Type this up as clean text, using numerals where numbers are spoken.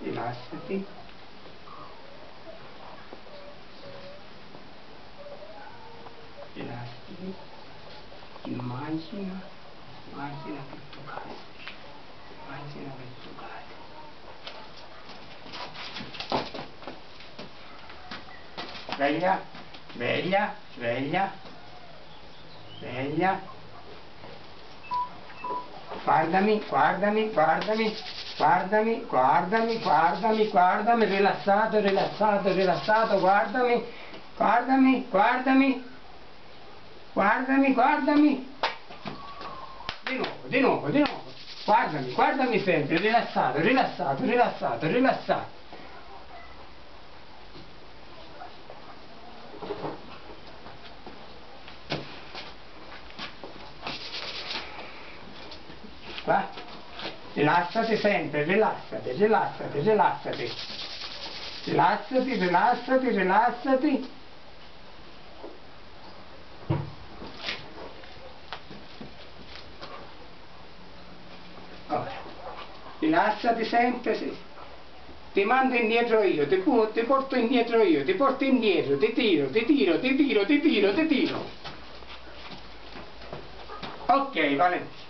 rilassati, rilassati, immagina che tu cadi, immagina che tu cadi. Sveglia, sveglia, sveglia, sveglia. Guardami, guardami, guardami, guardami, guardami, guardami, guardami, rilassato, rilassato, rilassato, guardami, guardami, guardami, guardami, guardami. Di nuovo, di nuovo, di nuovo. Guardami, guardami sempre, rilassato, rilassato, rilassato, rilassato. Va? Rilassati sempre, rilassati, rilassati, rilassati. Rilassati, rilassati, rilassati. Ora, rilassati sempre, sì. Ti mando indietro io, ti porto indietro io, ti porto indietro, ti tiro, ti tiro, ti tiro, ti tiro, ti tiro. Ok, Valentina.